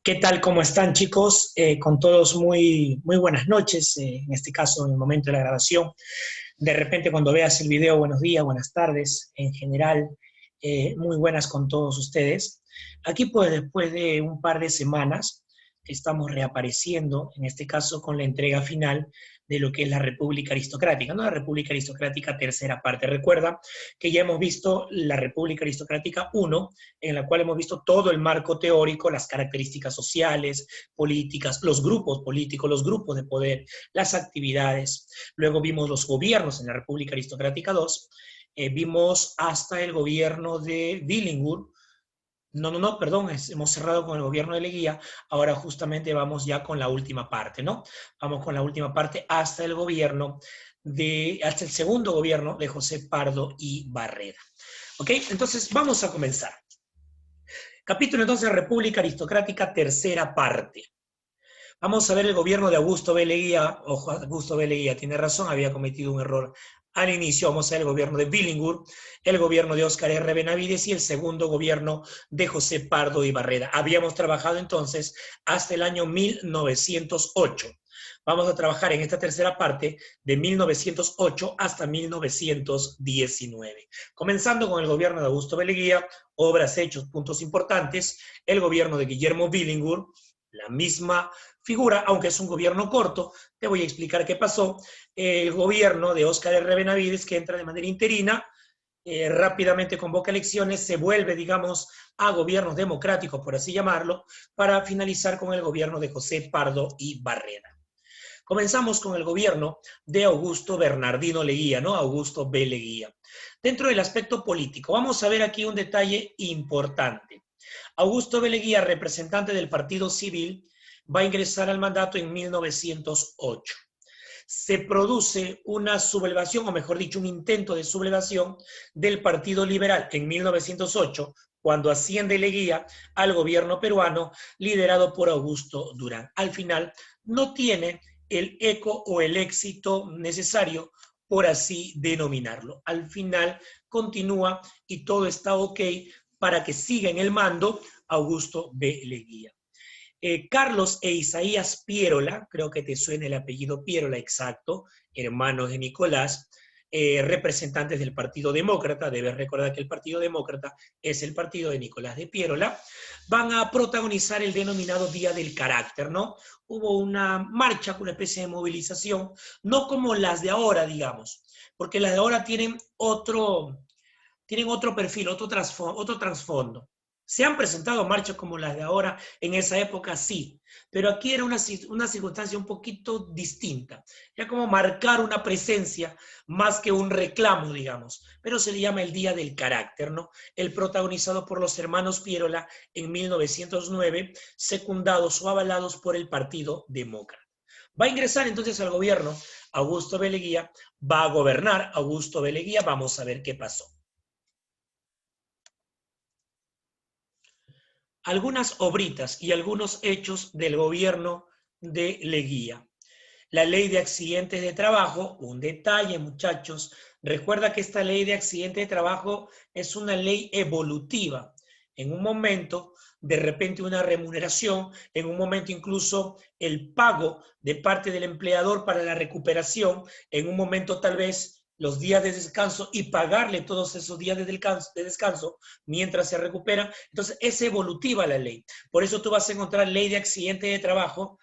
¿Qué tal? ¿Cómo están, chicos? Con todos muy buenas noches, en este caso en el momento de la grabación. De repente cuando veas el video, buenos días, buenas tardes, en general, muy buenas con todos ustedes. Aquí pues después de un par de semanas estamos reapareciendo, en este caso con la entrega final de lo que es la República Aristocrática, ¿no? La República Aristocrática tercera parte. Recuerda que ya hemos visto la República Aristocrática 1, en la cual hemos visto todo el marco teórico, las características sociales, políticas, los grupos políticos, los grupos de poder, las actividades. Luego vimos los gobiernos en la República Aristocrática 2, vimos hasta el gobierno de Billinghurst. No, perdón, hemos cerrado con el gobierno de Leguía, ahora justamente vamos ya con la última parte, ¿no? Vamos con la última parte hasta el gobierno hasta el segundo gobierno de José Pardo y Barreda. ¿Ok? Entonces vamos a comenzar. Capítulo entonces República Aristocrática, tercera parte. Vamos a ver el gobierno de Augusto B. Leguía. Ojo, Augusto B. Leguía tiene razón, había cometido un error al inicio. Vamos a ver el gobierno de Billinghurst, el gobierno de Óscar R. Benavides y el segundo gobierno de José Pardo y Barreda. Habíamos trabajado entonces hasta el año 1908. Vamos a trabajar en esta tercera parte de 1908 hasta 1919. Comenzando con el gobierno de Augusto B. Leguía, obras, hechos, puntos importantes. El gobierno de Guillermo Billinghurst, la misma figura, aunque es un gobierno corto. Te voy a explicar qué pasó. El gobierno de Óscar R. Benavides, que entra de manera interina, rápidamente convoca elecciones, se vuelve, digamos, a gobiernos democráticos, por así llamarlo, para finalizar con el gobierno de José Pardo y Barreda. Comenzamos con el gobierno de Augusto Bernardino Leguía, ¿no? Augusto B. Leguía. Dentro del aspecto político, vamos a ver aquí un detalle importante. Augusto B. Leguía, representante del Partido Civil, va a ingresar al mandato en 1908. Se produce una sublevación, o mejor dicho, un intento de sublevación del Partido Liberal en 1908, cuando asciende Leguía al gobierno peruano liderado por Augusto Durán. Al final, no tiene el eco o el éxito necesario, por así denominarlo. Al final continúa y todo está ok para que siga en el mando Augusto B. Leguía. Carlos e Isaías Pierola, creo que te suena el apellido Pierola, exacto, hermanos de Nicolás, representantes del Partido Demócrata, debes recordar que el Partido Demócrata es el partido de Nicolás de Pierola, van a protagonizar el denominado Día del Carácter, ¿no? Hubo una marcha, una especie de movilización, no como las de ahora, digamos, porque las de ahora tienen otro perfil, otro trasfondo. ¿Se han presentado marchas como las de ahora? En esa época sí, pero aquí era una circunstancia un poquito distinta. Era como marcar una presencia más que un reclamo, digamos, pero se le llama el Día del Carácter, ¿no? El protagonizado por los hermanos Pierola en 1909, secundados o avalados por el Partido Demócrata. Va a ingresar entonces al gobierno Augusto B. Leguía, va a gobernar Augusto B. Leguía, vamos a ver qué pasó. Algunas obritas y algunos hechos del gobierno de Leguía. La ley de accidentes de trabajo, un detalle, muchachos, recuerda que esta ley de accidentes de trabajo es una ley evolutiva. En un momento, de repente una remuneración, en un momento incluso el pago de parte del empleador para la recuperación, en un momento tal vez los días de descanso y pagarle todos esos días de descanso mientras se recupera. Entonces, es evolutiva la ley. Por eso tú vas a encontrar ley de accidente de trabajo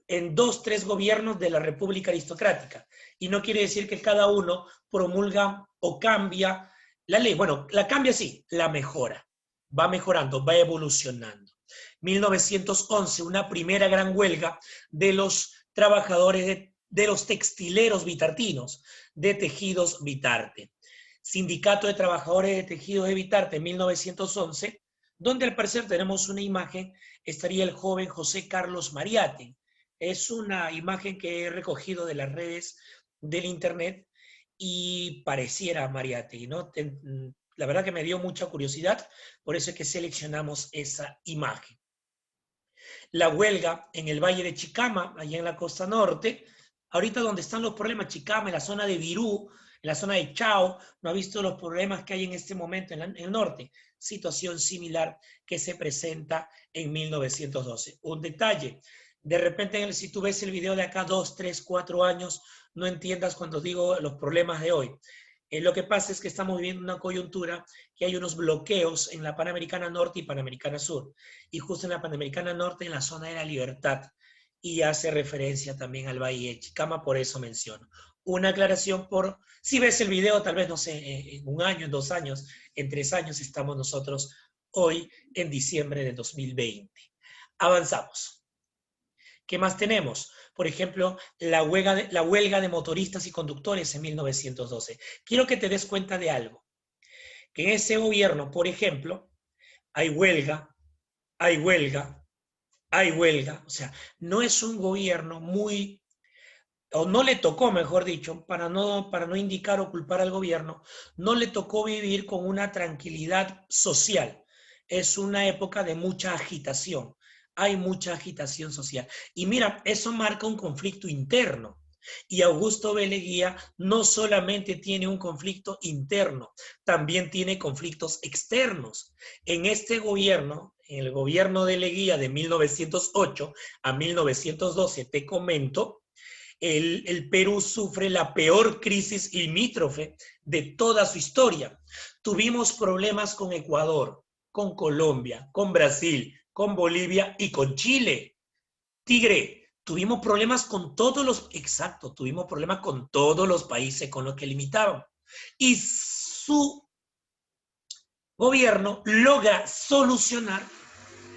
en 2, 3 gobiernos de la República Aristocrática. Y no quiere decir que cada uno promulga o cambia la ley. Bueno, la cambia sí, la mejora. Va mejorando, va evolucionando. 1911, una primera gran huelga de los trabajadores de los textileros bitartinos, de Tejidos Bitarte. Sindicato de Trabajadores de Tejidos de Bitarte, 1911, donde al parecer tenemos una imagen, estaría el joven José Carlos Mariate. Es una imagen que he recogido de las redes del internet y pareciera Mariate, ¿no? La verdad que me dio mucha curiosidad, por eso es que seleccionamos esa imagen. La huelga en el Valle de Chicama, allá en la costa norte, ahorita donde están los problemas, Chicama, en la zona de Virú, En la zona de Chao, no ha visto los problemas que hay en este momento en el norte. Situación similar que se presenta en 1912. Un detalle, de repente si tú ves el video de acá 2, 3, 4 años, no entiendas cuando digo los problemas de hoy. Lo que pasa es que estamos viviendo una coyuntura que hay unos bloqueos en la Panamericana Norte y Panamericana Sur. Y justo en la Panamericana Norte, en la zona de la Libertad. Y hace referencia también al Valle de Chicama, por eso menciono. Una aclaración por, si ves el video, tal vez, no sé, en un año, en 2 años, en 3 años estamos nosotros hoy en diciembre de 2020. Avanzamos. ¿Qué más tenemos? Por ejemplo, la huelga de motoristas y conductores en 1912. Quiero que te des cuenta de algo. Que en ese gobierno, por ejemplo, hay huelga, hay huelga, hay huelga. O sea, no es un gobierno muy, o no le tocó, mejor dicho, para no indicar o culpar al gobierno, no le tocó vivir con una tranquilidad social. Es una época de mucha agitación. Hay mucha agitación social. Y mira, eso marca un conflicto interno. Y Augusto B. Leguía no solamente tiene un conflicto interno, también tiene conflictos externos. En este gobierno, en el gobierno de Leguía de 1908 a 1912, te comento, el Perú sufre la peor crisis limítrofe de toda su historia. Tuvimos problemas con Ecuador, con Colombia, con Brasil, con Bolivia y con Chile. Tigre, tuvimos problemas con todos los, exacto, tuvimos problemas con todos los países con los que limitaban. Y su gobierno logra solucionar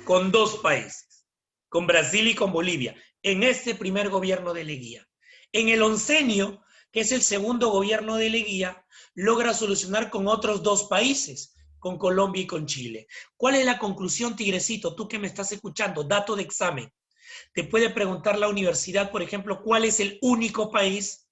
con 2 países, con Brasil y con Bolivia, en este primer gobierno de Leguía. En el oncenio, que es el segundo gobierno de Leguía, logra solucionar con otros 2 países, con Colombia y con Chile. ¿Cuál es la conclusión, Tigrecito? Tú que me estás escuchando, dato de examen. Te puede preguntar la universidad, por ejemplo, ¿cuál es el único país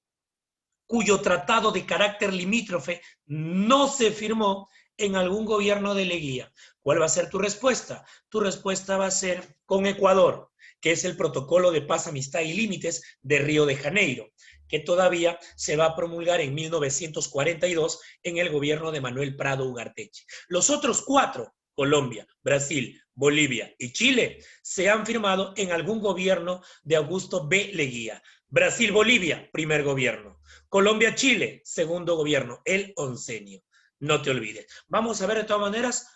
cuyo tratado de carácter limítrofe no se firmó en algún gobierno de Leguía? ¿Cuál va a ser tu respuesta? Tu respuesta va a ser con Ecuador, que es el Protocolo de Paz, Amistad y Límites de Río de Janeiro, que todavía se va a promulgar en 1942 en el gobierno de Manuel Prado Ugarteche. Los otros 4, Colombia, Brasil, Bolivia y Chile, se han firmado en algún gobierno de Augusto B. Leguía. Brasil-Bolivia, primer gobierno. Colombia-Chile, segundo gobierno, el oncenio. No te olvides. Vamos a ver de todas maneras,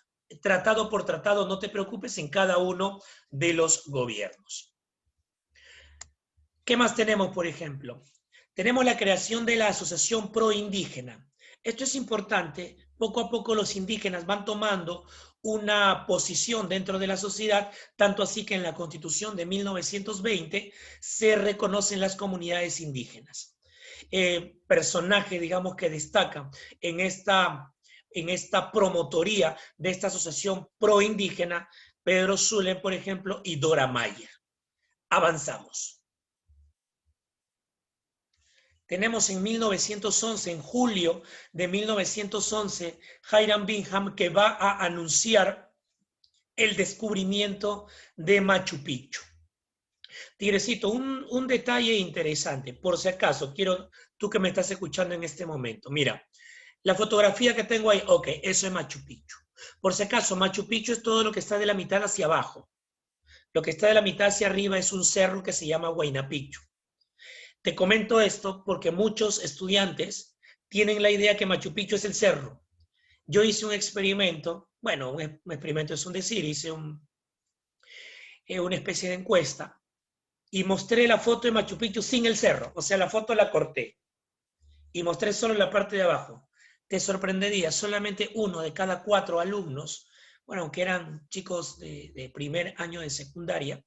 tratado por tratado, no te preocupes, en cada uno de los gobiernos. ¿Qué más tenemos, por ejemplo? Tenemos la creación de la Asociación Proindígena. Esto es importante. Poco a poco los indígenas van tomando una posición dentro de la sociedad, tanto así que en la Constitución de 1920 se reconocen las comunidades indígenas. Personaje, digamos, que destaca en esta promotoría de esta asociación proindígena, Pedro Zulem, por ejemplo, y Dora Mayer. Avanzamos. Tenemos en 1911, en julio de 1911, Hiram Bingham, que va a anunciar el descubrimiento de Machu Picchu. Tigrecito, un detalle interesante, por si acaso, quiero, tú que me estás escuchando en este momento, mira, la fotografía que tengo ahí, ok, eso es Machu Picchu. Por si acaso, Machu Picchu es todo lo que está de la mitad hacia abajo. Lo que está de la mitad hacia arriba es un cerro que se llama Huayna Picchu. Te comento esto porque muchos estudiantes tienen la idea que Machu Picchu es el cerro. Yo hice un experimento, bueno, un experimento es un decir, hice una especie de encuesta y mostré la foto de Machu Picchu sin el cerro, o sea, la foto la corté y mostré solo la parte de abajo. Te sorprendería, solamente 1 de cada 4 alumnos, bueno, aunque eran chicos de primer año de secundaria,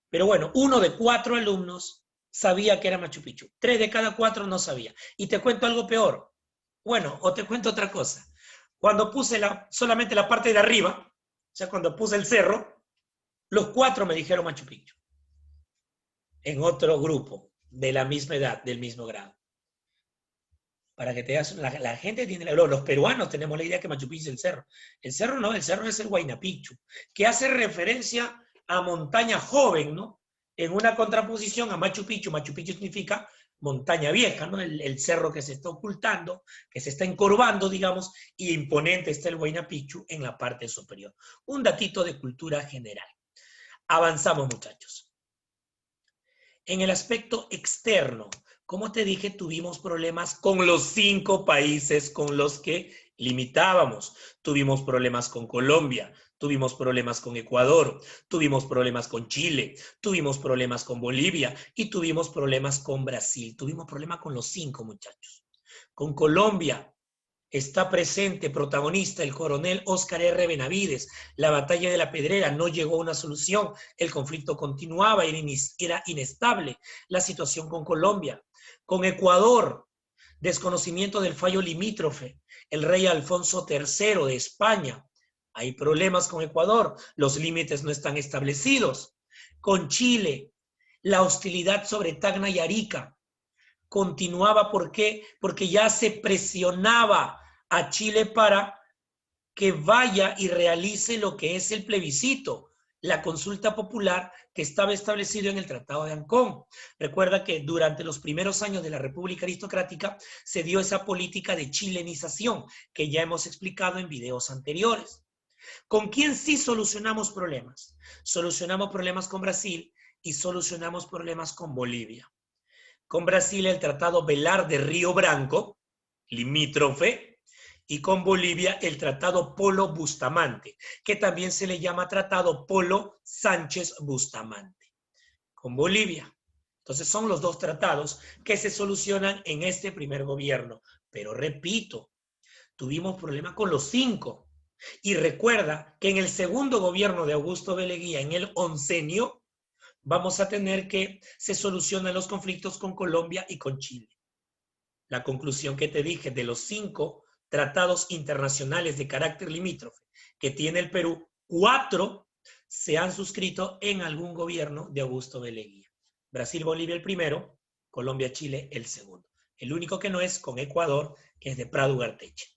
pero bueno, 1 de 4 alumnos sabía que era Machu Picchu. 3 de cada 4 no sabía. Y te cuento algo peor. Bueno, o te cuento otra cosa. Cuando puse solamente la parte de arriba, o sea, cuando puse el cerro, los 4 me dijeron Machu Picchu. En otro grupo, de la misma edad, del mismo grado. Para que te das, la gente tiene, los peruanos tenemos la idea que Machu Picchu es el cerro. El cerro no, el cerro es el Huayna Picchu, que hace referencia a montaña joven, ¿no? En una contraposición a Machu Picchu. Machu Picchu significa montaña vieja, ¿no? El cerro que se está ocultando, que se está encorvando, digamos, y imponente está el Huayna Picchu en la parte superior. Un datito de cultura general. Avanzamos, muchachos. En el aspecto externo, como te dije, tuvimos problemas con los 5 países con los que limitábamos. Tuvimos problemas con Colombia, tuvimos problemas con Ecuador, tuvimos problemas con Chile, tuvimos problemas con Bolivia y tuvimos problemas con Brasil. Tuvimos problemas con los 5, muchachos. Con Colombia está presente, protagonista, el coronel Óscar R. Benavides. La batalla de la Pedrera no llegó a una solución, el conflicto continuaba, era inestable la situación con Colombia. Con Ecuador, desconocimiento del fallo limítrofe, el rey Alfonso III de España. Hay problemas con Ecuador, los límites no están establecidos. Con Chile, la hostilidad sobre Tacna y Arica continuaba. ¿Por qué? Porque ya se presionaba a Chile para que vaya y realice lo que es el plebiscito, la consulta popular que estaba establecido en el Tratado de Ancón. Recuerda que durante los primeros años de la República Aristocrática se dio esa política de chilenización que ya hemos explicado en videos anteriores. ¿Con quién sí solucionamos problemas? Solucionamos problemas con Brasil y solucionamos problemas con Bolivia. Con Brasil el Tratado Velar de Río Branco, limítrofe, y con Bolivia el Tratado Polo Bustamante, que también se le llama Tratado Polo Sánchez Bustamante. Con Bolivia. Entonces son los 2 tratados que se solucionan en este primer gobierno. Pero repito, tuvimos problemas con los 5. Y recuerda que en el segundo gobierno de Augusto B. Leguía, en el oncenio, vamos a tener que se solucionan los conflictos con Colombia y con Chile. La conclusión que te dije de los 5 tratados internacionales de carácter limítrofe que tiene el Perú, 4 se han suscrito en algún gobierno de Augusto B. Leguía. Brasil, Bolivia el primero, Colombia, Chile el segundo. El único que no es con Ecuador, que es de Prado Ugarteche.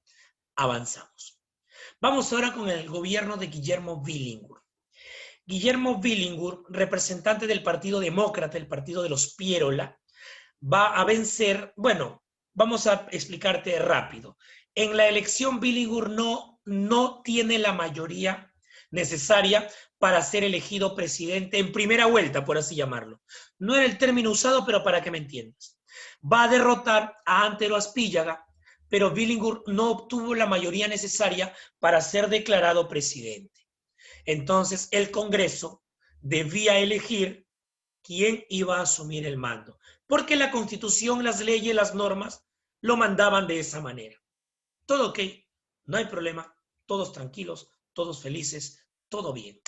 Avanzamos. Vamos ahora con el gobierno de Guillermo Billingur. Guillermo Billingur, representante del Partido Demócrata, el partido de los Pierola, va a vencer. Bueno, vamos a explicarte rápido. En la elección Billingur no tiene la mayoría necesaria para ser elegido presidente en primera vuelta, por así llamarlo. No era el término usado, pero para que me entiendas. Va a derrotar a Antero Aspíllaga, pero Billingur no obtuvo la mayoría necesaria para ser declarado presidente. Entonces el Congreso debía elegir quién iba a asumir el mando, porque la Constitución, las leyes, las normas lo mandaban de esa manera. Todo ok, no hay problema, todos tranquilos, todos felices, todo bien.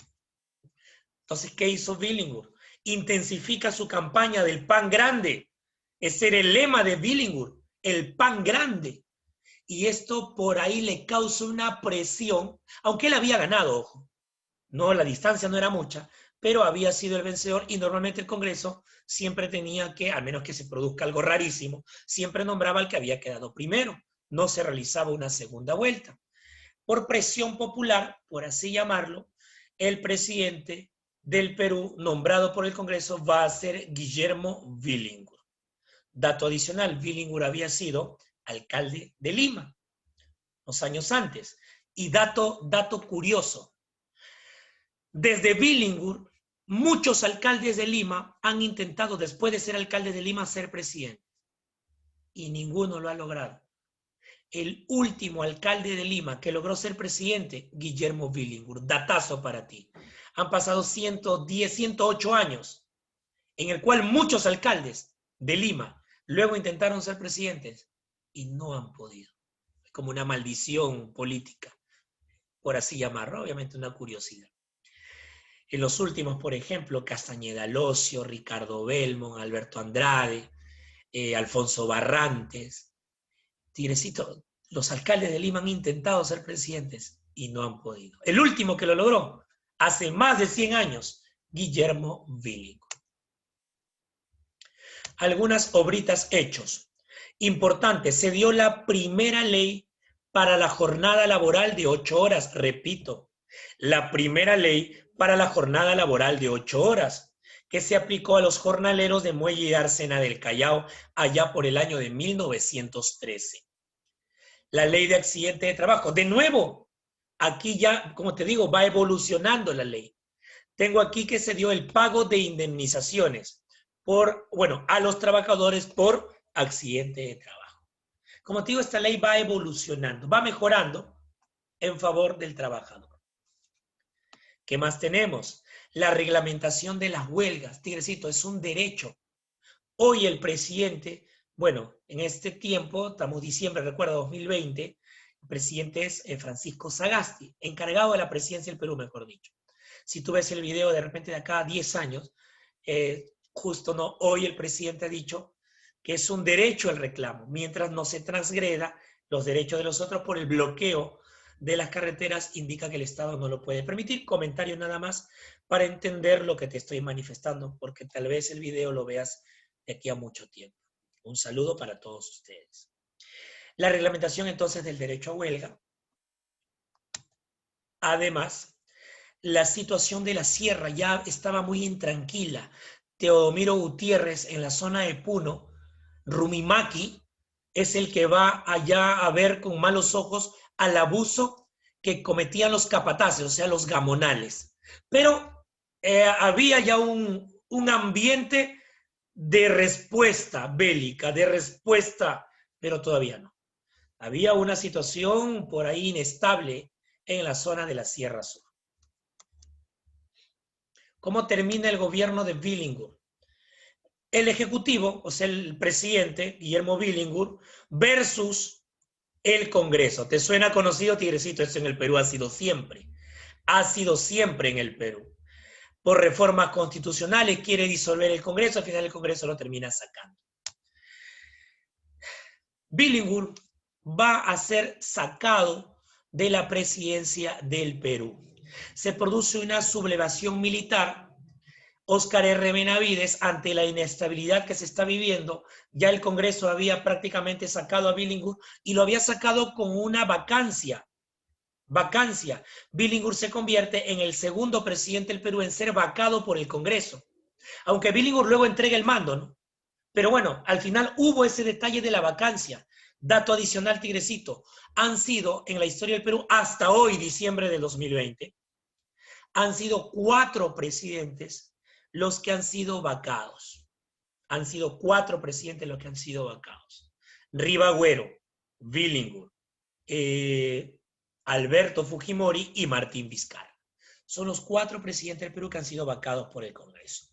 Entonces, ¿qué hizo Billingur? Intensifica su campaña del pan grande. Ese era el lema de Billingur, el pan grande. Y esto por ahí le causa una presión, aunque él había ganado, ojo. No, la distancia no era mucha, pero había sido el vencedor y normalmente el Congreso siempre tenía que, al menos que se produzca algo rarísimo, siempre nombraba al que había quedado primero. No se realizaba una segunda vuelta. Por presión popular, por así llamarlo, el presidente del Perú, nombrado por el Congreso, va a ser Guillermo Billingur. Dato adicional, Billingur había sido alcalde de Lima unos años antes. Y dato curioso, desde Billingur, muchos alcaldes de Lima han intentado, después de ser alcalde de Lima, ser presidente. Y ninguno lo ha logrado. El último alcalde de Lima que logró ser presidente, Guillermo Billingur. Datazo para ti. Han pasado 110, 108 años, en el cual muchos alcaldes de Lima luego intentaron ser presidentes y no han podido. Es como una maldición política, por así llamarlo, obviamente una curiosidad. En los últimos, por ejemplo, Castañeda Locio, Ricardo Belmont, Alberto Andrade, Alfonso Barrantes, Tirecito, los alcaldes de Lima han intentado ser presidentes y no han podido. El último que lo logró, hace más de 100 años, Guillermo Billingur. Algunas obritas hechos. Importante, se dio la primera ley para la jornada laboral de 8 horas, repito, la primera ley para la jornada laboral de 8 horas, que se aplicó a los jornaleros de Muelle y Dársena del Callao allá por el año de 1913. La ley de accidente de trabajo. De nuevo, aquí ya, como te digo, va evolucionando la ley. Tengo aquí que se dio el pago de indemnizaciones a los trabajadores por accidente de trabajo. Como te digo, esta ley va evolucionando, va mejorando en favor del trabajador. ¿Qué más tenemos? La reglamentación de las huelgas. Tigrecito, es un derecho. Hoy el presidente, en este tiempo, estamos diciembre, recuerda, 2020, el presidente es Francisco Sagasti, encargado de la presidencia del Perú, mejor dicho. Si tú ves el video de repente de acá a 10 años, hoy el presidente ha dicho que es un derecho el reclamo, mientras no se transgreda los derechos de los otros por el bloqueo de las carreteras, indica que el Estado no lo puede permitir. Comentario nada más para entender lo que te estoy manifestando, porque tal vez el video lo veas de aquí a mucho tiempo. Un saludo para todos ustedes. La reglamentación entonces del derecho a huelga. Además, la situación de la sierra ya estaba muy intranquila. Teodomiro Gutiérrez en la zona de Puno, Rumimaki, es el que va allá a ver con malos ojos al abuso que cometían los capataces, o sea, los gamonales. Pero había ya un ambiente de respuesta bélica, de respuesta, pero todavía no. Había una situación por ahí inestable en la zona de la Sierra Sur. ¿Cómo termina el gobierno de Billingur? El ejecutivo, o sea, el presidente, Guillermo Billingur, versus el Congreso. ¿Te suena conocido, Tigrecito? Eso en el Perú ha sido siempre. Ha sido siempre en el Perú. Por reformas constitucionales quiere disolver el Congreso, al final el Congreso lo termina sacando. Billingur va a ser sacado de la presidencia del Perú. Se produce una sublevación militar. Óscar R. Benavides, ante la inestabilidad que se está viviendo, ya el Congreso había prácticamente sacado a Billingur y lo había sacado con una vacancia. Billingur se convierte en el segundo presidente del Perú en ser vacado por el Congreso. Aunque Billingur luego entrega el mando, ¿no? Pero bueno, al final hubo ese detalle de la vacancia. Dato adicional, Tigrecito, han sido en la historia del Perú hasta hoy, diciembre de 2020, han sido 4 presidentes los que han sido vacados. Han sido 4 presidentes los que han sido vacados. Rivagüero, Billingur, Alberto Fujimori y Martín Vizcarra. Son los 4 presidentes del Perú que han sido vacados por el Congreso.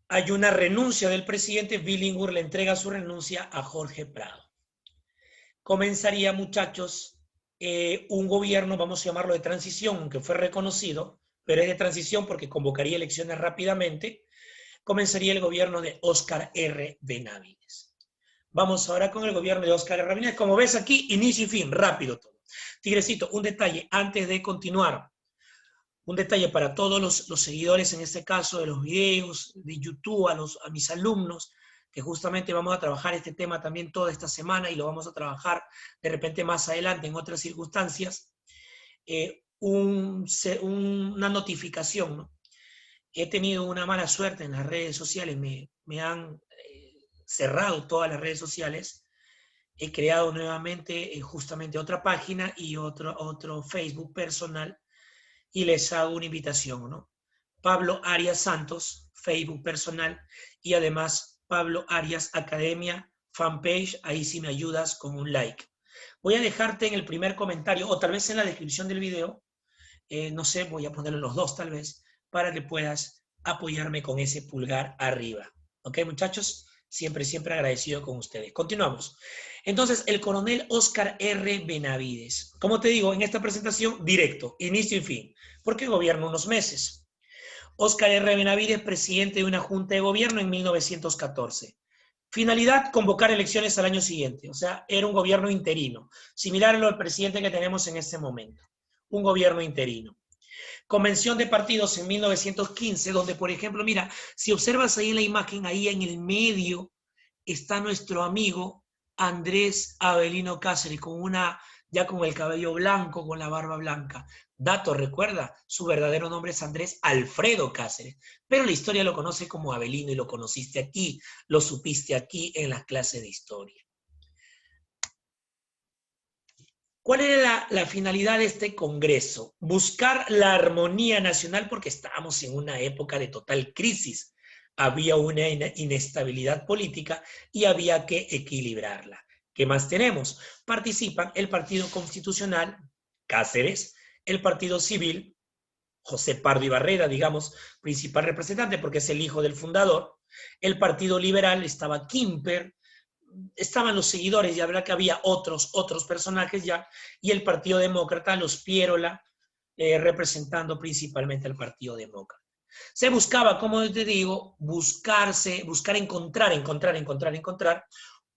Hay una renuncia del presidente. Billingur le entrega su renuncia a Jorge Prado. Comenzaría, muchachos, un gobierno, vamos a llamarlo de transición, aunque fue reconocido, pero es de transición porque convocaría elecciones rápidamente. Comenzaría el gobierno de Óscar R. Benavides. Vamos ahora con el gobierno de Óscar R. Benavides. Como ves aquí, inicio y fin, rápido todo. Tigrecito, un detalle antes de continuar. Un detalle para todos los seguidores, en este caso, de los videos, de YouTube, a mis alumnos, que justamente vamos a trabajar este tema también toda esta semana y lo vamos a trabajar de repente más adelante en otras circunstancias. Una notificación, ¿no? He tenido una mala suerte en las redes sociales, me han cerrado todas las redes sociales. He creado nuevamente justamente otra página y otro Facebook personal, y les hago una invitación, ¿no? Pablo Arias Santos, Facebook personal, y además Pablo Arias Academia, fanpage, ahí sí me ayudas con un like. Voy a dejarte en el primer comentario, o tal vez en la descripción del video, no sé, voy a ponerlo en los dos tal vez, para que puedas apoyarme con ese pulgar arriba. ¿Ok, muchachos? Siempre, siempre agradecido con ustedes. Continuamos. Entonces, el coronel Óscar R. Benavides. Como te digo, en esta presentación, directo, inicio y fin, porque gobierna unos meses. Óscar R. Benavides, presidente de una junta de gobierno en 1914. Finalidad, convocar elecciones al año siguiente. O sea, era un gobierno interino, similar a lo del presidente que tenemos en este momento. Un gobierno interino. Convención de partidos en 1915, donde, por ejemplo, mira, si observas ahí en la imagen, ahí en el medio está nuestro amigo Andrés Avelino Cáceres, con una ya con el cabello blanco, con la barba blanca. Dato, recuerda, su verdadero nombre es Andrés Alfredo Cáceres, pero la historia lo conoce como Avelino y lo conociste aquí, lo supiste aquí en las clases de historia. ¿Cuál era la finalidad de este congreso? Buscar la armonía nacional porque estábamos en una época de total crisis. Había una inestabilidad política y había que equilibrarla. ¿Qué más tenemos? Participan el Partido Constitucional, Cáceres, el Partido Civil, José Pardo y Barreda, digamos, principal representante porque es el hijo del fundador, el Partido Liberal, estaba Quimper, estaban los seguidores, ya verdad que había otros personajes ya, y el Partido Demócrata, los Pierola, representando principalmente al Partido Demócrata. Se buscaba, como te digo, buscar encontrar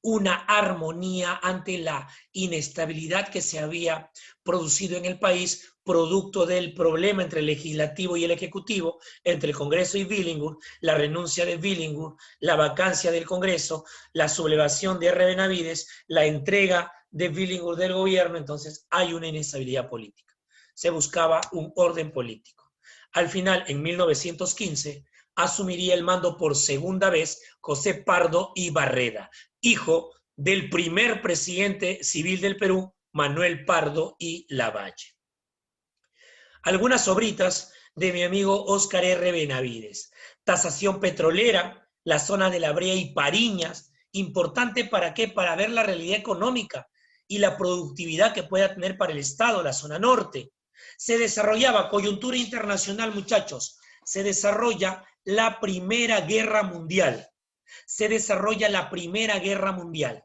una armonía ante la inestabilidad que se había producido en el país, producto del problema entre el legislativo y el ejecutivo, entre el Congreso y Billinghurst, la renuncia de Billinghurst, la vacancia del Congreso, la sublevación de R. Benavides, la entrega de Billinghurst del gobierno. Entonces hay una inestabilidad política. Se buscaba un orden político. Al final, en 1915, asumiría el mando por segunda vez José Pardo y Barreda, hijo del primer presidente civil del Perú, Manuel Pardo y Lavalle. Algunas obritas de mi amigo Óscar R. Benavides. Tasación petrolera, la zona de La Brea y Pariñas, importante para qué, para ver la realidad económica y la productividad que pueda tener para el Estado, la zona norte. Se desarrollaba coyuntura internacional, muchachos, se desarrolla la Primera Guerra Mundial. Se desarrolla la Primera Guerra Mundial.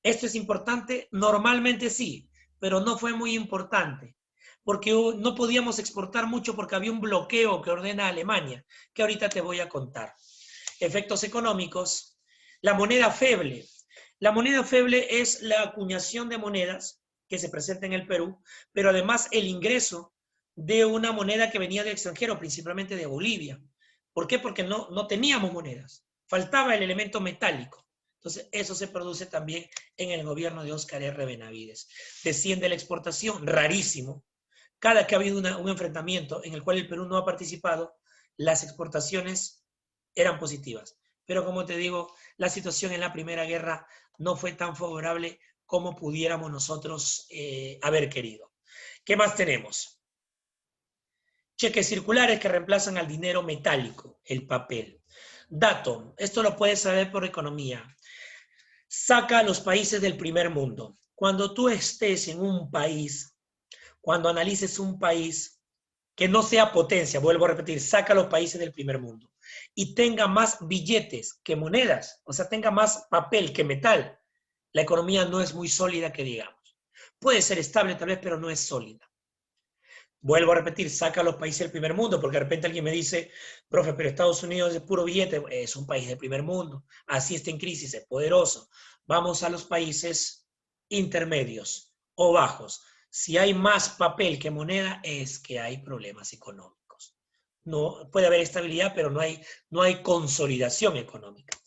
¿Esto es importante? Normalmente sí, pero no fue muy importante, porque no podíamos exportar mucho porque había un bloqueo que ordena Alemania, que ahorita te voy a contar. Efectos económicos. La moneda feble. La moneda feble es la acuñación de monedas que se presenta en el Perú, pero además el ingreso de una moneda que venía del extranjero, principalmente de Bolivia. ¿Por qué? Porque no teníamos monedas. Faltaba el elemento metálico. Entonces, eso se produce también en el gobierno de Óscar R. Benavides. Desciende la exportación, rarísimo. Cada que ha habido un enfrentamiento en el cual el Perú no ha participado, las exportaciones eran positivas. Pero como te digo, la situación en la Primera Guerra no fue tan favorable como pudiéramos nosotros haber querido. ¿Qué más tenemos? Cheques circulares que reemplazan al dinero metálico, el papel. Dato, esto lo puedes saber por economía. Saca a los países del primer mundo. Cuando tú estés en un país, cuando analices un país que no sea potencia, vuelvo a repetir, saca a los países del primer mundo y tenga más billetes que monedas, o sea, tenga más papel que metal, la economía no es muy sólida que digamos. Puede ser estable tal vez, pero no es sólida. Vuelvo a repetir, saca a los países del primer mundo, porque de repente alguien me dice, profe, pero Estados Unidos es puro billete, es un país del primer mundo, así está en crisis, es poderoso. Vamos a los países intermedios o bajos. Si hay más papel que moneda, es que hay problemas económicos. No, puede haber estabilidad, pero no hay consolidación económica.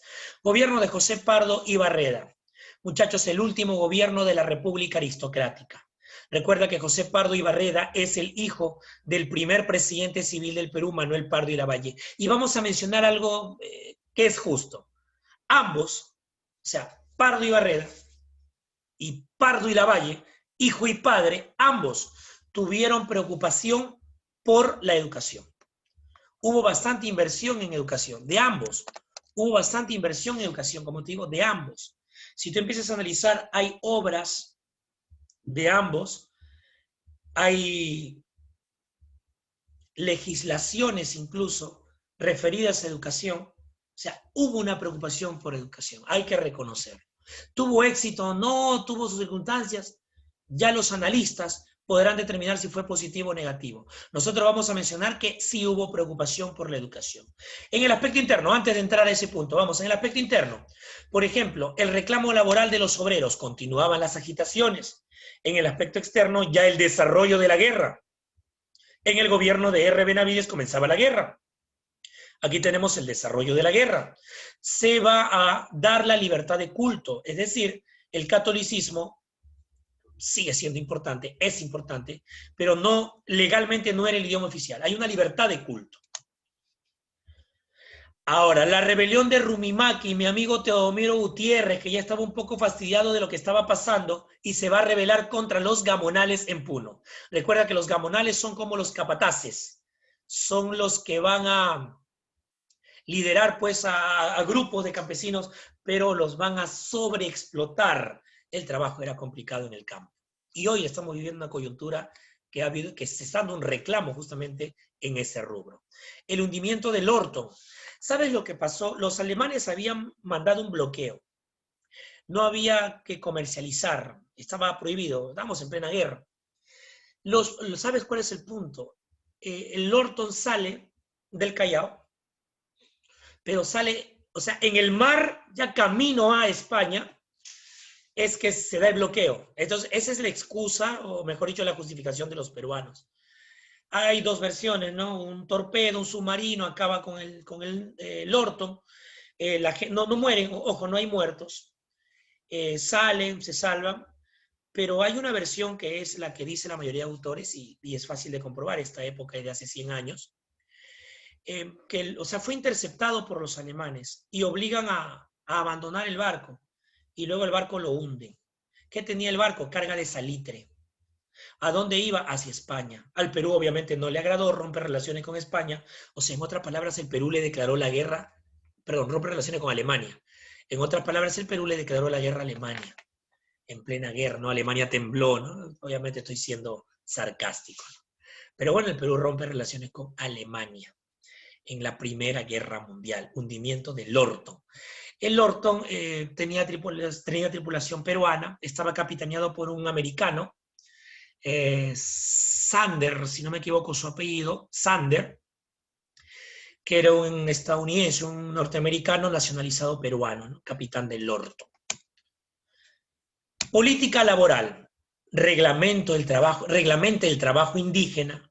Gobierno de José Pardo y Barreda. Muchachos, el último gobierno de la República Aristocrática. Recuerda que José Pardo y Barreda es el hijo del primer presidente civil del Perú, Manuel Pardo y Lavalle. Y vamos a mencionar algo que es justo. Ambos, o sea, Pardo y Barreda y Pardo y Lavalle, hijo y padre, ambos tuvieron preocupación por la educación. Hubo bastante inversión en educación, de ambos. Hubo bastante inversión en educación, como te digo, de ambos. Si tú empiezas a analizar, hay obras de ambos, hay legislaciones incluso referidas a educación. O sea, hubo una preocupación por educación, hay que reconocerlo. ¿Tuvo éxito? No, tuvo sus circunstancias. Ya los analistas podrán determinar si fue positivo o negativo. Nosotros vamos a mencionar que sí hubo preocupación por la educación. En el aspecto interno, antes de entrar a ese punto, vamos, en el aspecto interno, por ejemplo, el reclamo laboral de los obreros, continuaban las agitaciones. En el aspecto externo, ya el desarrollo de la guerra. En el gobierno de R. Benavides comenzaba la guerra. Aquí tenemos el desarrollo de la guerra. Se va a dar la libertad de culto, es decir, el catolicismo sigue siendo importante, es importante, pero no, legalmente no era el idioma oficial. Hay una libertad de culto. Ahora, la rebelión de Rumimaki, mi amigo Teodomiro Gutiérrez, que ya estaba un poco fastidiado de lo que estaba pasando y se va a rebelar contra los gamonales en Puno. Recuerda que los gamonales son como los capataces, son los que van a liderar pues a grupos de campesinos, pero los van a sobreexplotar. El trabajo era complicado en el campo. Y hoy estamos viviendo una coyuntura que ha habido, que se está dando un reclamo justamente en ese rubro. El hundimiento del Orton. ¿Sabes lo que pasó? Los alemanes habían mandado un bloqueo. No había que comercializar, estaba prohibido, estamos en plena guerra. ¿Sabes cuál es el punto? El Orton sale del Callao, pero sale, o sea, en el mar, ya camino a España, es que se da el bloqueo. Entonces, esa es la excusa, o mejor dicho, la justificación de los peruanos. Hay dos versiones, ¿no? Un torpedo, un submarino acaba con el Orton. No mueren, ojo, no hay muertos. Salen, se salvan. Pero hay una versión que es la que dice la mayoría de autores, y es fácil de comprobar, esta época es de hace 100 años, o sea, fue interceptado por los alemanes y obligan a abandonar el barco, y luego el barco lo hunde. ¿Qué tenía el barco? Carga de salitre. ¿A dónde iba? Hacia España. Al Perú obviamente no le agradó, rompe relaciones con España, o sea, en otras palabras, el Perú le declaró la guerra, perdón, rompe relaciones con Alemania. En otras palabras, el Perú le declaró la guerra a Alemania, en plena guerra, ¿no? Alemania tembló, ¿no? Obviamente estoy siendo sarcástico, ¿no? Pero bueno, el Perú rompe relaciones con Alemania en la Primera Guerra Mundial, hundimiento del Orton. El Orton tenía tripulación peruana, estaba capitaneado por un americano, Sander, si no me equivoco su apellido, Sander, que era un estadounidense, un norteamericano nacionalizado peruano, ¿no? Capitán del Orton. Política laboral, reglamenta el trabajo indígena,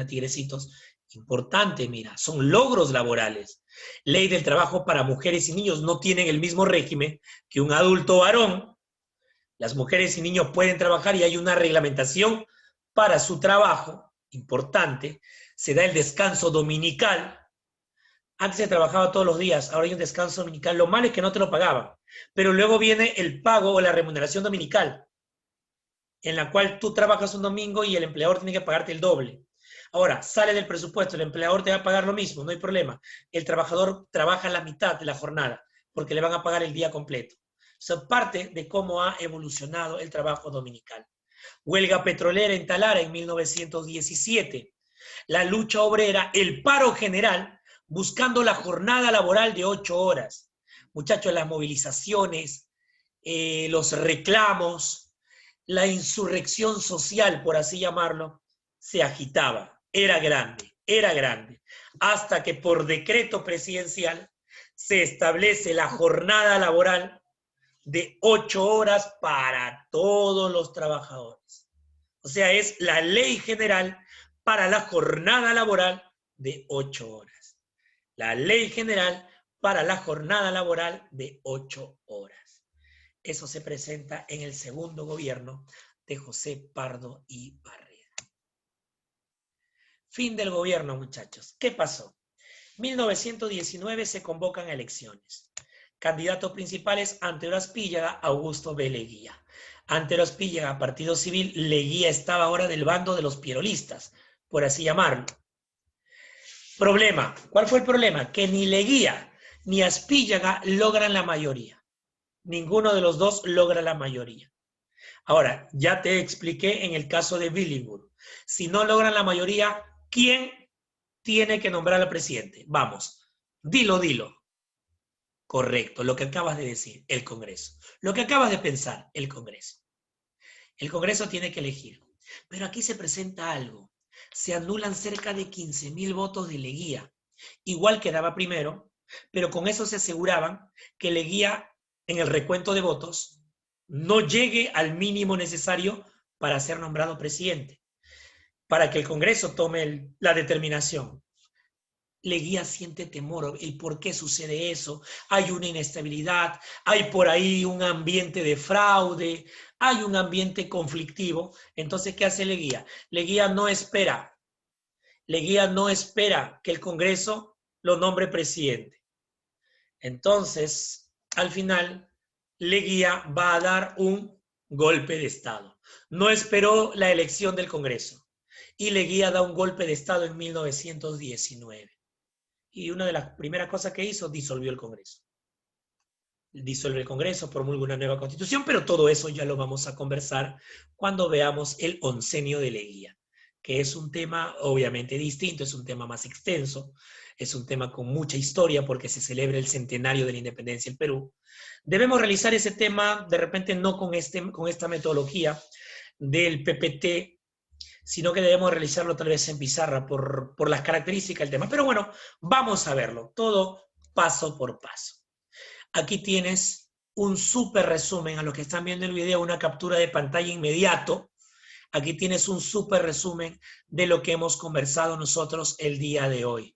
tigrecitos, importante, mira, son logros laborales. Ley del trabajo para mujeres y niños, no tienen el mismo régimen que un adulto varón. Las mujeres y niños pueden trabajar y hay una reglamentación para su trabajo, importante. Se da el descanso dominical. Antes se trabajaba todos los días, ahora hay un descanso dominical. Lo malo es que no te lo pagaban, pero luego viene el pago o la remuneración dominical, en la cual tú trabajas un domingo y el empleador tiene que pagarte el doble. Ahora, sale del presupuesto, el empleador te va a pagar lo mismo, no hay problema. El trabajador trabaja la mitad de la jornada, porque le van a pagar el día completo. Eso es parte de cómo ha evolucionado el trabajo dominical. Huelga petrolera en Talara en 1917. La lucha obrera, el paro general, buscando la jornada laboral de 8 horas. Muchachos, las movilizaciones, los reclamos, la insurrección social, por así llamarlo, se agitaba. Era grande. Hasta que por decreto presidencial se establece la jornada laboral de 8 horas para todos los trabajadores. O sea, es la ley general para la jornada laboral de 8 horas. La ley general para la jornada laboral de 8 horas. Eso se presenta en el segundo gobierno de José Pardo y Barreda. Fin del gobierno, muchachos. ¿Qué pasó? 1919 se convocan elecciones. Candidatos principales: Antero Aspíllaga, Augusto B. Leguía. Antero Aspíllaga, Partido Civil. Leguía estaba ahora del bando de los pierolistas, por así llamarlo. Problema. ¿Cuál fue el problema? Que ni Leguía ni Aspíllaga logran la mayoría. Ninguno de los dos logra la mayoría. Ahora, ya te expliqué en el caso de Billinghurst. Si no logran la mayoría, ¿quién tiene que nombrar al presidente? Vamos, dilo. Correcto, lo que acabas de decir, el Congreso. Lo que acabas de pensar, el Congreso. El Congreso tiene que elegir. Pero aquí se presenta algo. Se anulan cerca de 15.000 votos de Leguía. Igual quedaba primero, pero con eso se aseguraban que Leguía, en el recuento de votos, no llegue al mínimo necesario para ser nombrado presidente, para que el Congreso tome la determinación. Leguía siente temor. ¿Y por qué sucede eso? Hay una inestabilidad, hay por ahí un ambiente de fraude, hay un ambiente conflictivo. Entonces, ¿qué hace Leguía? Leguía no espera que el Congreso lo nombre presidente. Entonces, al final, Leguía va a dar un golpe de Estado. No esperó la elección del Congreso y Leguía da un golpe de Estado en 1919. Y una de las primeras cosas que hizo, disolvió el Congreso. Disuelve el Congreso, promulga una nueva constitución, pero todo eso ya lo vamos a conversar cuando veamos el oncenio de Leguía, que es un tema obviamente distinto, es un tema más extenso, es un tema con mucha historia porque se celebra el centenario de la independencia del Perú. Debemos realizar ese tema de repente no con esta metodología del PPT, sino que debemos realizarlo tal vez en pizarra por las características del tema. Pero bueno, vamos a verlo, todo paso por paso. Aquí tienes un súper resumen, a los que están viendo el video, una captura de pantalla inmediato. Aquí tienes un súper resumen de lo que hemos conversado nosotros el día de hoy.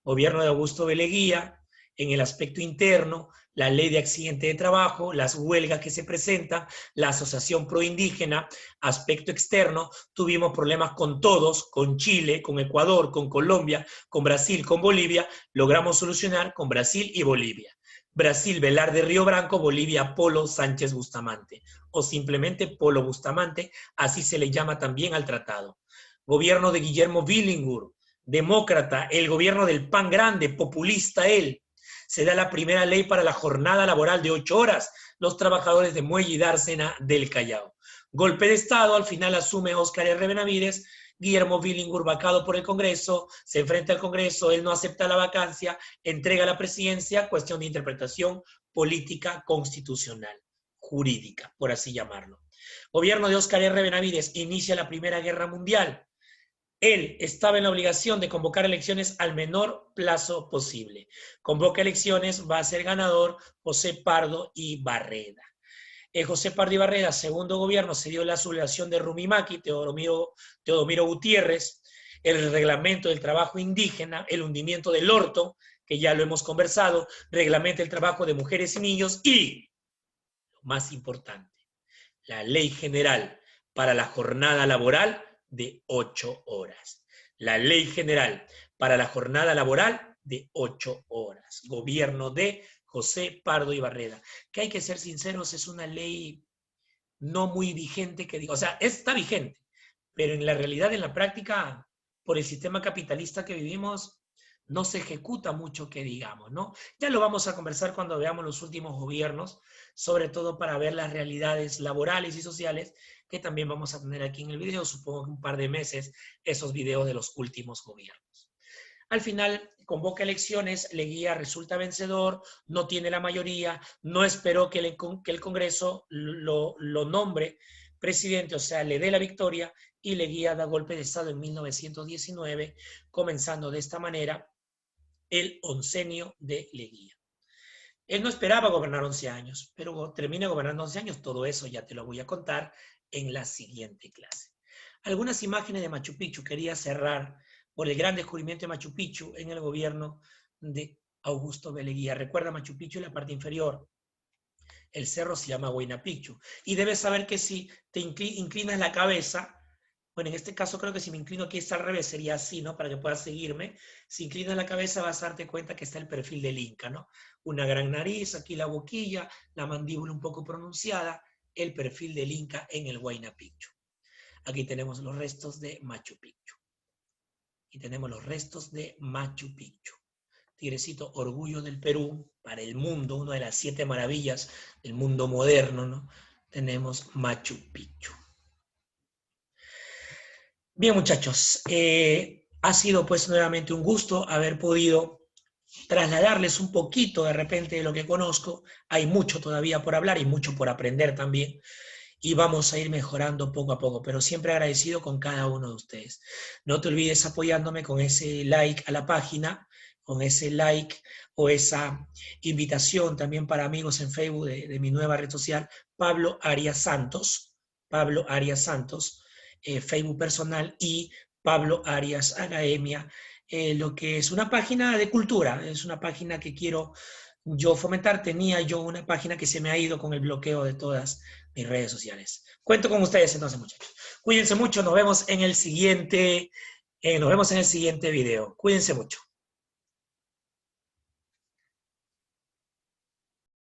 Gobierno de Augusto B. Leguía, en el aspecto interno, la ley de accidente de trabajo, las huelgas que se presentan, la asociación proindígena, aspecto externo, tuvimos problemas con todos, con Chile, con Ecuador, con Colombia, con Brasil, con Bolivia, logramos solucionar con Brasil y Bolivia. Brasil, Velarde Río Branco, Bolivia, Polo Sánchez Bustamante, o simplemente Polo Bustamante, así se le llama también al tratado. Gobierno de Guillermo Billingur, demócrata, el gobierno del PAN grande, populista él. Se da la primera ley para la jornada laboral de 8 horas, los trabajadores de Muelle y Dársena del Callao. Golpe de Estado, al final asume Óscar R. Benavides, Guillermo Billingur, vacado por el Congreso, se enfrenta al Congreso, él no acepta la vacancia, entrega la presidencia, cuestión de interpretación política constitucional, jurídica, por así llamarlo. Gobierno de Óscar R. Benavides inicia la Primera Guerra Mundial. Él estaba en la obligación de convocar elecciones al menor plazo posible. Convoca elecciones, va a ser ganador José Pardo y Barreda. José Pardo y Barreda, segundo gobierno, se dio la sublevación de Rumimaki, Teodomiro Gutiérrez, el reglamento del trabajo indígena, el hundimiento del orto, que ya lo hemos conversado, reglamenta el trabajo de mujeres y niños y, lo más importante, la ley general para la jornada laboral de 8 horas. La ley general para la jornada laboral de 8 horas. Gobierno de José Pardo y Barreda. Que hay que ser sinceros, es una ley no muy vigente, que digo, o sea, está vigente, pero en la realidad, en la práctica, por el sistema capitalista que vivimos, no se ejecuta mucho que digamos, ¿no? Ya lo vamos a conversar cuando veamos los últimos gobiernos, sobre todo para ver las realidades laborales y sociales que también vamos a tener aquí en el video, supongo que un par de meses, esos videos de los últimos gobiernos. Al final convoca elecciones, Leguía resulta vencedor, no tiene la mayoría, no esperó que el Congreso lo nombre presidente, o sea, le dé la victoria, y Leguía da golpe de Estado en 1919, comenzando de esta manera el oncenio de Leguía. Él no esperaba gobernar 11 años, pero termina gobernando 11 años. Todo eso ya te lo voy a contar en la siguiente clase. Algunas imágenes de Machu Picchu. Quería cerrar por el gran descubrimiento de Machu Picchu en el gobierno de Augusto B. Leguía. Recuerda Machu Picchu en la parte inferior. El cerro se llama Huayna Picchu. Y debes saber que si te inclinas la cabeza, bueno, en este caso creo que si me inclino aquí está al revés, sería así, ¿no? Para que puedas seguirme. Si inclinas la cabeza vas a darte cuenta que está el perfil del Inca, ¿no? Una gran nariz, aquí la boquilla, la mandíbula un poco pronunciada, el perfil del Inca en el Huayna Picchu. Aquí tenemos los restos de Machu Picchu. Y tenemos los restos de Machu Picchu. Tigrecito, orgullo del Perú, para el mundo, una de las 7 maravillas del mundo moderno, ¿no? Tenemos Machu Picchu. Bien, muchachos, ha sido pues nuevamente un gusto haber podido trasladarles un poquito de repente de lo que conozco. Hay mucho todavía por hablar y mucho por aprender también. Y vamos a ir mejorando poco a poco, pero siempre agradecido con cada uno de ustedes. No te olvides apoyándome con ese like a la página, con ese like o esa invitación también para amigos en Facebook de mi nueva red social, Pablo Arias Santos, Facebook personal, y Pablo Arias Academia lo que es una página de cultura, es una página que quiero yo fomentar. Tenía yo una página que se me ha ido con el bloqueo de todas mis redes sociales. Cuento con ustedes entonces, muchachos. Cuídense mucho, nos vemos en el siguiente video. Cuídense mucho.